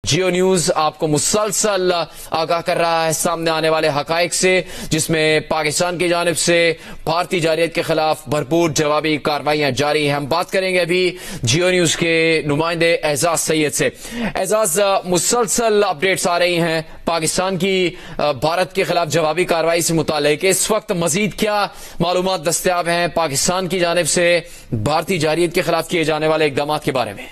जियो news आपको मुसलसल आगाह कर रहा है सामने आने वाले हकाइक से, जिसमें पाकिस्तान की जानिब से भारतीय जारियत के खिलाफ भरपूर जवाबी कार्रवाइयां जारी हैं। हम बात करेंगे अभी जियो न्यूज के नुमाइंदे एजाज सैयद से। एजाज, मुसलसल अपडेट्स आ रही हैं पाकिस्तान की भारत के खिलाफ जवाबी कार्रवाई से मुतालिक। इस वक्त मजीद क्या मालूमात दस्तयाब हैं पाकिस्तान की जानिब से भारतीय जारियत के खिलाफ किए जाने वाले इकदाम के बारे में?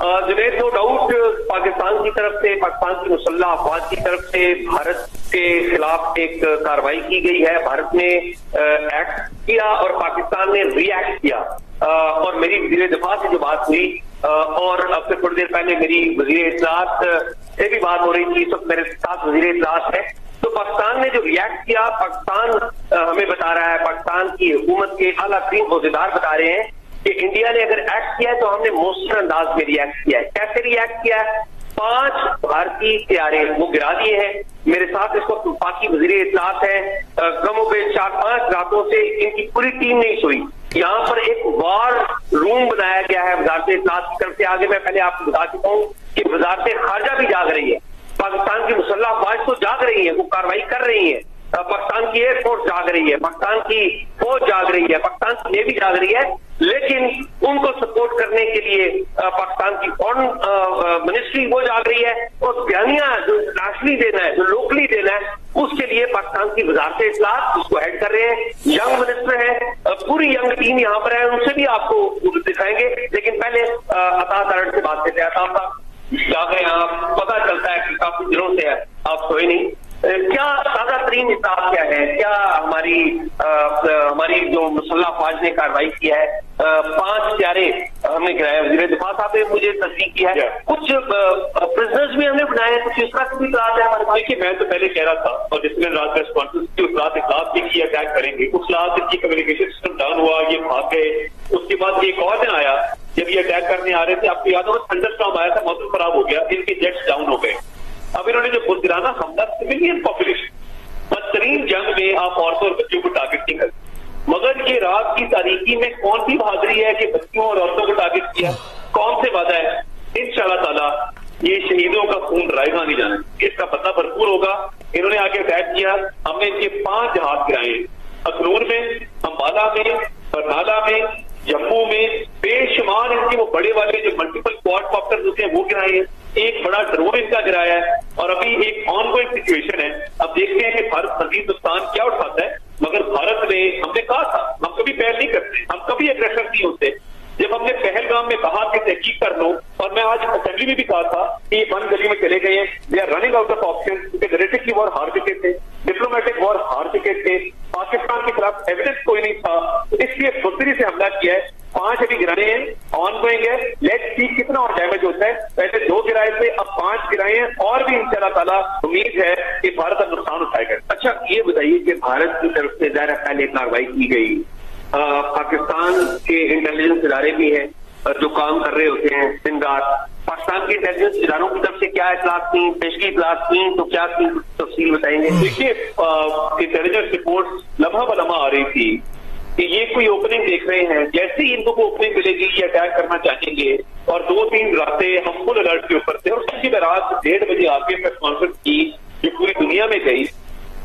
जुनैद, नो डाउट पाकिस्तान की तरफ से, पाकिस्तान की मुसल्लह अफवाज की तरफ से भारत के खिलाफ एक कार्रवाई की गई है। भारत ने एक्ट किया और पाकिस्तान ने रिएक्ट किया। और मेरी वज़ीर दिफा से जो बात हुई और अब से थोड़ी देर पहले मेरी वज़ीर इत्तलात से भी बात हो रही थी, इस वक्त मेरे साथ वज़ीर इत्तलात है। तो पाकिस्तान ने जो रिएक्ट किया, पाकिस्तान हमें बता रहा है, पाकिस्तान की हुकूमत के आला तरीन औहदेदार बता रहे हैं कि इंडिया ने अगर एक्ट किया है तो हमने मौसर अंदाज में रिएक्ट किया है। कैसे रिएक्ट किया है? 5 भारतीय तैयारे वो गिरा दिए हैं। मेरे साथ इसको पाकि वज़ीर इत्तलात है। कमो पे 4-5 रातों से इनकी पूरी टीम नहीं सोई। यहाँ पर एक वार रूम बनाया गया है वज़ारत इत्तलात की तरफ से। आगे मैं पहले आपको बता चुका हूँ कि वज़ारत खारजा भी जाग रही है, पाकिस्तान की मुसल्लह अफवाज तो जाग रही है, वो कार्रवाई कर रही है। पाकिस्तान की एयरफोर्स जाग रही है, पाकिस्तान की फौज जाग रही है, पाकिस्तान की नेवी जाग रही है, लेकिन उनको सपोर्ट करने के लिए पाकिस्तान की फॉरेन मिनिस्ट्री वो जाग रही है। और बयानिया जो नेशनली देना है, जो लोकली देना है, उसके लिए पाकिस्तान की वज़ारत इत्तलात जिसको हेड कर रहे हैं यंग मिनिस्टर है, पूरी यंग टीम यहाँ पर है, उनसे भी आपको दिखाएंगे। लेकिन पहले अता तारड़ से बात करते हैं। अता साहब जाग रहे हैं आप, पता चलता है कि काफी दिनों से आप सोए नहीं। क्या ताजा तरीन हिसाब क्या है? क्या हमारी जो मुसल्लह अफवाज ने कार्रवाई की है, 5 तैयारे हमने गिराए, वज़ीर दिफा साहब ने मुझे तस्दीक की है, कुछ प्रिजनर्स भी हमने बनाए हैं, कुछ इस तरह की भी बात है हमारे पास। देखिए, मैं तो पहले कह रहा था और जिसमें रात रेस्पॉन्सिस की उस रात इख्लास भी किया, अटैक करेंगे, उस रात इनकी कम्युनिकेशन सिस्टम डाउन हुआ, ये भाग गए। उसके बाद एक और दिन आया जब ये अटैक करने आ रहे थे, आपको याद होगा थंडरस्टॉर्म आया था, मौसम खराब हो गया, इनके जेट्स डाउन हो गए। अब इन्होंने जो बुज़दिराना हमला, सिविलियन पॉपुलेशन, बदतरीन जंग में आप औरतों और बच्चों को टारगेट नहीं करते, मगर ये रात की तारीकी में कौन सी बहादुरी है कि बच्चों और औरतों को टारगेट किया? कौन से वादा है? इंशाअल्लाह ताला ये शहीदों का खून रायगा नहीं जाना, इसका पता भरपूर होगा। इन्होंने आके अटैक किया, हमने इनके 5 जहाज गिराए, अखनूर में, अंबाला में, बरनाला में, जम्मू में, बेशुमार इनके वो बड़े वाले जो मल्टीपल क्वाड कॉप्टर होते हैं वो गिराए हैं, एक बड़ा ड्रोन इनका गिराया है। और अभी एक ऑनगोइंग सिचुएशन है। अब देखते हैं कि भारत मजीद नुकसान क्या उठाता है। मगर भारत ने, हमने कहा था हम कभी पैर नहीं करते, हम कभी अग्रेसर नहीं होते। जब हमने पहलगाम में कहा कि तहकीक कर लो, और मैं आज असेंबली में भी कहा था कि ये बंद गली में चले गए हैं, they are running out of option, क्योंकि डायरेक्टिव की वॉर हार चुके थे, डिप्लोमेटिक वॉर हार चुके थे, पाकिस्तान के खिलाफ एविडेंस कोई नहीं था, तो इसलिए बुद्धि से हमला किया है। 5 अभी गिराए हैं, ऑन गोइंग है, लेट्स सी कितना और डैमेज होता है। पहले 2 गिराए थे, अब 5 गिराए हैं, और भी इंशाअल्लाह ताला उम्मीद है कि भारत अब नुकसान उठाएगा। अच्छा, ये बताइए कि भारत की तरफ से ज़ाहिर पहले कार्रवाई की गई, पाकिस्तान के इंटेलिजेंस इदारे भी हैं जो काम कर रहे होते हैं दिन रात। पाकिस्तान के इंटेलिजेंस इदारों की तरफ से क्या इतलात थी, पेशगी इतलात थी, तो क्या थी, तफसील बताएंगे? देखिए, इंटेलिजेंस रिपोर्ट लम्हा बलम्हा आ रही थी कि ये कोई ओपनिंग देख रहे हैं, जैसे ही इनको ओपनिंग मिलेगी ये अटैक करना चाहेंगे। और 2-3 रातें हम फुल अलर्ट के ऊपर थे, और उसी में रात 1:30 बजे आके प्रेस कॉन्फ्रेंस की जो पूरी दुनिया में गई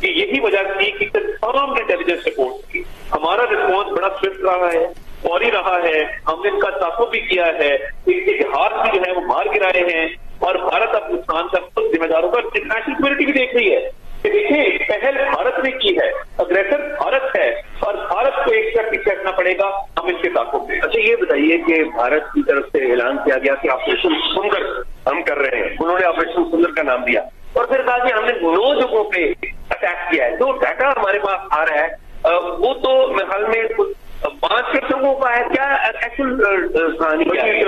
कि यही वजह थी कि तमाम इंटेलिजेंस रिपोर्ट की हमारा रिस्पॉन्स बड़ा स्विफ्ट रहा है, फौरी रहा है। हमने इनका ताकुब भी किया है, इनके जहाज भी जो है वो मार गिराए हैं, और भारत अब नुकसान का खुद जिम्मेदार होगा। इंटरनेशनल कम्युनिटी भी देख रही है कि देखिए पहल भारत ने की है, अग्रेसर भारत है, और भारत को एक स्टेप पीछे हटना पड़ेगा, हम इनके ताकुब में। अच्छा, ये बताइए कि भारत की तरफ से ऐलान किया गया कि ऑपरेशन सुंदर हम कर रहे हैं, उन्होंने ऑपरेशन सुंदर का नाम दिया, और फिर कहा कि हमने 9 जगहों पे अटैक किया है। जो डाटा हमारे पास आ रहा है वो तो मेरे ख्याल में 5 जगहों का है। क्या एक्चुअल कहानी क्या है?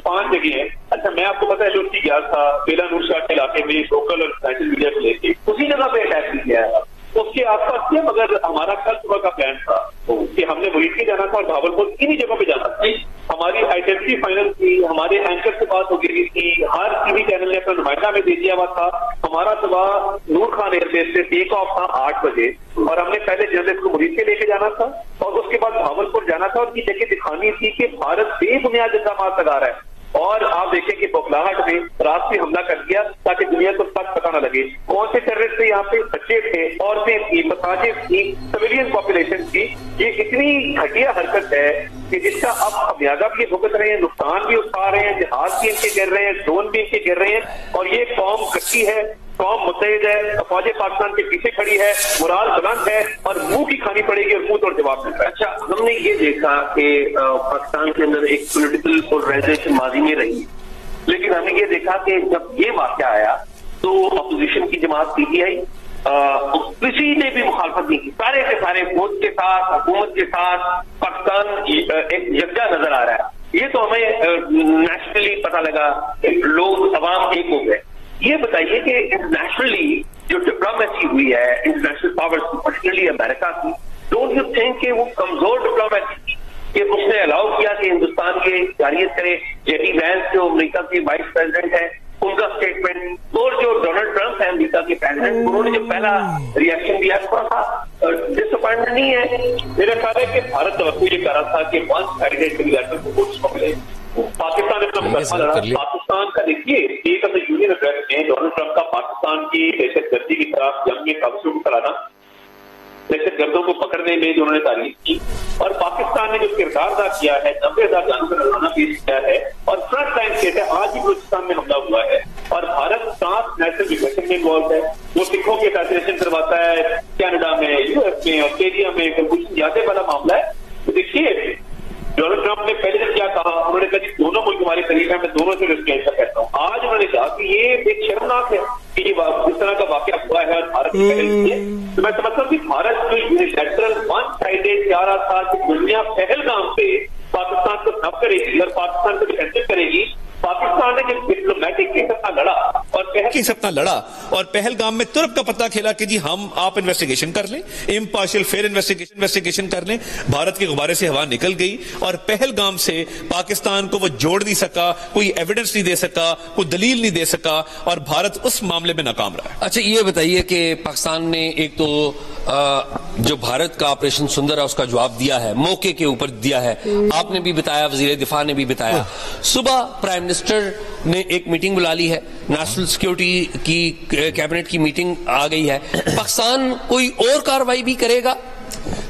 5 जगह है। अच्छा, मैं आपको पता है जो गया था बेलानूर शाह के इलाके में, लोकल और नेशनल मीडिया को लेके उसी जगह पे अटैक किया है, उसके आसपास किया। मगर हमारा कल सुबह का प्लान था कि हमने वही के जाना था और भावलपुर इन्हीं जगह पे जाना था। हमारी आइडेंटिटी फाइनल थी, हमारे एंकर से बात हो गई थी, हर टीवी चैनल ने अपना नुमाइंदा में दे दिया हुआ था। हमारा सुबह नूर खान एयरबेस से टेक ऑफ था 8 बजे, और हमने पहले जर्नलिस्ट को मुरीद के लेके जाना था, और उसके बाद भावलपुर जाना था, और ये जगह दिखानी थी कि भारत बेबुनियाद इल्जाम लगा रहा है। और आप देखें कि बौखलाहट में रात में हमला कर दिया ताकि दुनिया को तक पता न लगे कौन से टेररिस्ट थे। यहाँ पे बच्चे थे, औरतें थी, मसाजिद थी, सिविलियन पॉपुलेशन थी। ये इतनी घटिया हरकत है कि जिसका अब खमियाजा भी भुगत रहे हैं, नुकसान भी उठा रहे हैं, जहाज भी इनके गिर रहे हैं, ड्रोन भी इनके गिर रहे हैं। और ये कौम गट्टी है, कौम मुतहद है, फौज पाकिस्तान के पीछे खड़ी है, मुराल बुलंद है और मुंह की खानी पड़ेगी और मुंह तोड़ जवाब मिल रहा है। अच्छा, हमने ये देखा कि पाकिस्तान के अंदर एक पॉलिटिकल पोलराइजेशन माजी में रही, लेकिन हमने ये देखा कि जब ये वाकया आया तो अपोजिशन की जमात पीटीआई किसी ने भी मुखालफत नहीं की, सारे के सारे फौज के साथ, हुकूमत के साथ पाकिस्तान एक यकजा नजर आ रहा है। ये तो हमें नेशनली पता लगा, लोग अवाम एक हो गए। ये बताइए कि इंटरनेशनली जो डिप्लोमेसी हुई है इंटरनेशनल पावर्स, पर्टिकुलरली अमेरिका की, डोंट यू थिंक कि वो कमजोर डिप्लोमेसी थी कि उसने अलाउ किया कि हिंदुस्तान के जारियत करे। जेडी वैंस जो अमेरिका के वाइस प्रेसिडेंट है, उनका स्टेटमेंट, और जो डोनाल्ड ट्रंप है अमेरिका के प्रेसिडेंट, उन्होंने जो पहला रिएक्शन दिया थोड़ा सा डिसअपॉइंटमेंट नहीं है। मेरा ख्याल है कि भारत तवक्को ये कर रहा था कि वन साइडेड को मिले। पाकिस्तान अपना मुकदमा लड़ा। पाकिस्तान का देखिए state of the union address में डोनाल्ड ट्रंप का पाकिस्तान की दहशतगर्दी की खिलाफ जंग में काबू को कराना, दहशतगर्दों को पकड़ने में जो उन्होंने तारीफ की, और पाकिस्तान ने जो किरदार अदा किया है, 90,000 जानों का नजराना पेश किया है और फ्रंट लाइन स्टेट है। आज ही बलूचिस्तान में हमला हुआ है और भारत ट्रांसनेशनल डिफेक्शन में इन्वॉल्व है। वो सिखों के असैसिनेशन करवाता है कनाडा में, यूएस में, ऑस्ट्रेलिया में, कुछ ज्यादा बड़ा मामला है। तो देखिए डोनाल्ड ट्रंप ने पहले दिन क्या कहा, उन्होंने कहा कि दोनों मुल्क हमारे करीब है, मैं दोनों से रिस्पेक्ट करता हूँ। आज उन्होंने कहा कि ये एक शर्मनाक है कि ये इस तरह का वाकया हुआ है और भारत की पहल की है। तो मैं समझता हूँ कि भारत जो यूनिलैटरल वन साइडेड जा रहा था कि दुनिया पहलगाम पे पाकिस्तान को ठप करेगी और पाकिस्तान को डिफेंसिव करेगी, पाकिस्तान ने जब डिप्लोमेटिक केस अपना लड़ा और पहलगाम में तुरंत का पता खेला कि जी आप इन्वेस्टिगेशन कर लें, इम्पार्शियल फेयर इन्वेस्टिगेशन कर लें। भारत के गुब्बारे से हवा निकल गई और पहलगाम से पाकिस्तान को वो जोड़ नहीं सका, कोई एविडेंस नहीं दे सका, कोई दलील नहीं दे सका और भारत उस मामले में नाकाम रहा है। अच्छा, ये बताइए कि पाकिस्तान ने एक तो जो भारत का ऑपरेशन सुंदर है उसका जवाब दिया है, मौके के ऊपर दिया है, आपने भी बताया, वजीर दिफा ने भी बताया। सुबह प्राइम मिनिस्टर ने एक मीटिंग बुला ली है, नेशनल सिक्योरिटी की कैबिनेट की मीटिंग आ गई है। पाकिस्तान कोई और कार्रवाई भी करेगा?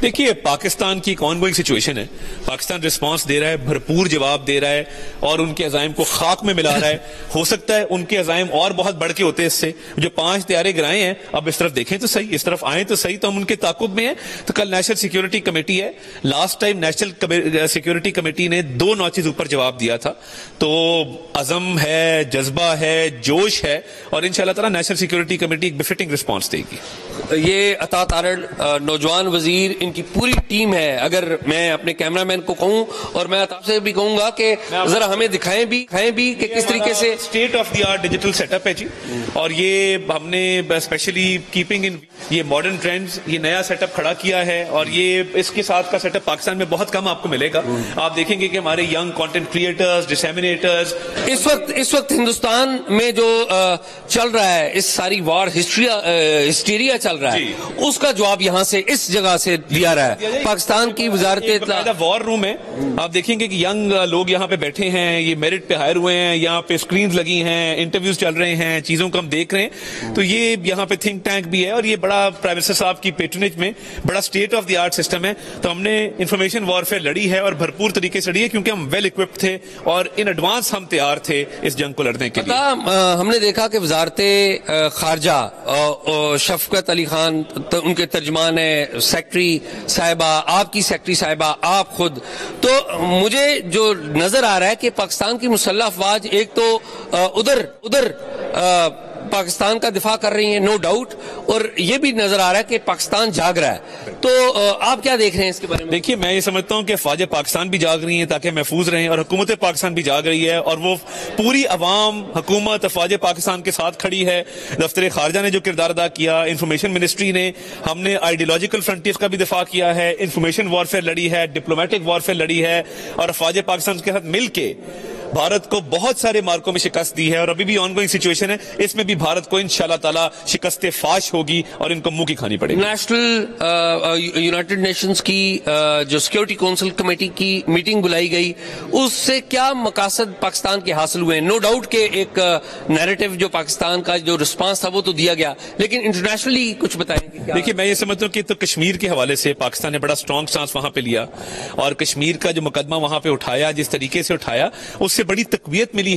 देखिए, पाकिस्तान की एक ऑनगोइंग सिचुएशन है। पाकिस्तान रिस्पांस दे रहा है, भरपूर जवाब दे रहा है और उनके अजाइम को खाक में मिला रहा है। हो सकता है उनके अजाइम और बहुत बढ़ के होते हैं इससे। जो 5 तैयारे गिराए हैं, अब इस तरफ देखें तो सही, इस तरफ आए तो सही, तो हम उनके ताकुब में हैं। तो कल नेशनल सिक्योरिटी कमेटी है, last time national security committee ने 2 नॉचेज ऊपर जवाब दिया था। तो अजम है, जज्बा है, जोश है और इंशाल्लाह ताला नेशनल सिक्योरिटी कमेटी एक बिफिटिंग रिस्पॉन्स देगी। ये अता तारड़ नौजवान वजीर, इनकी पूरी टीम है। अगर मैं अपने कैमरामैन को कहूं और मैं अता से भी कहूंगा कि जरा हमें दिखाएं भी कि किस तरीके से state of the art digital setup है जी। और ये हमने स्पेशली कीपिंग इन ये मॉडर्न ट्रेंड्स, ये नया सेटअप खड़ा किया है और ये इसके साथ का सेटअप पाकिस्तान में बहुत कम आपको मिलेगा। आप देखेंगे कि हमारे यंग कंटेंट क्रिएटर्स, डिसेमिनेटर्स, इस वक्त हिंदुस्तान में जो चल रहा है, इस सारी वॉर हिस्टीरिया चल रहा है, उसका जवाब यहां से इस जगह से दिया रहा है। पाकिस्तान की वजारत वॉर रूम है, आप देखेंगे कि यंग लोग यहाँ पे बैठे हैं, ये मेरिट पे हायर हुए हैं, यहाँ पे स्क्रीन लगी हैं, इंटरव्यूज चल रहे हैं, चीजों को हम देख रहे हैं। तो ये यहाँ पे थिंक टैंक भी है और ये बड़ा प्राइम मिनिस्टर साहब की पेट्रोनेज में बड़ा state of the art system है। तो हमने इंफॉर्मेशन वॉरफेयर लड़ी है और भरपूर तरीके से लड़ी है क्योंकि हम वेल इक्विप्ड थे और इन एडवांस हम तैयार थे इस जंग को लड़ने के लिए। हमने देखा कि वजारते खारजा शफकत अली खान उनके तर्जमान है, सेक्रेटरी साहिबा, आपकी सेक्रेटरी साहिबा, आप खुद, तो मुझे जो नजर आ रहा है कि पाकिस्तान की मुसल्लह अफवाज एक तो उधर पाकिस्तान का दिफा कर रही है, नो डाउट, और ये भी नजर आ रहा है कि पाकिस्तान जाग रहा है। तो आप क्या देख रहे हैं इसके बारे में? देखिए, मैं ये समझता हूं कि फौज पाकिस्तान भी जाग रही है ताकि महफूज रहें और हुकूमत पाकिस्तान भी जाग रही है और वो पूरी अवाम, हुकूमत, फौज पाकिस्तान के साथ खड़ी है। दफ्तर खारजा ने जो किरदार अदा किया, इंफॉर्मेशन मिनिस्ट्री ने, हमने आइडियोलॉजिकल फ्रंटियर का भी दिफा किया है, इंफॉर्मेशन वॉरफेयर लड़ी है, डिप्लोमेटिक वॉरफेयर लड़ी है और फौज पाकिस्तान के साथ मिलकर भारत को बहुत सारे मार्कों में शिकस्त दी है और अभी भी ऑनगोइंग सिचुएशन है, इसमें भी भारत को इंशाल्लाह ताला शिकस्त फाश होगी और इनको मुंह की खानी पड़ेगी। नेशनल यूनाइटेड नेशंस की जो सिक्योरिटी काउंसिल कमेटी की मीटिंग बुलाई गई, उससे क्या मकासद पाकिस्तान के हासिल हुए? नो डाउट के एक नैरेटिव जो पाकिस्तान का जो रिस्पांस था वो तो दिया गया, लेकिन इंटरनेशनली कुछ बताएंगे? देखिए, मैं ये समझता हूँ कि तो कश्मीर के हवाले से पाकिस्तान ने बड़ा स्ट्रॉन्ग स्टांस वहां पे लिया और कश्मीर का जो मुकदमा वहां पे उठाया, जिस तरीके से उठाया, उससे बड़ी तकवीयत मिली है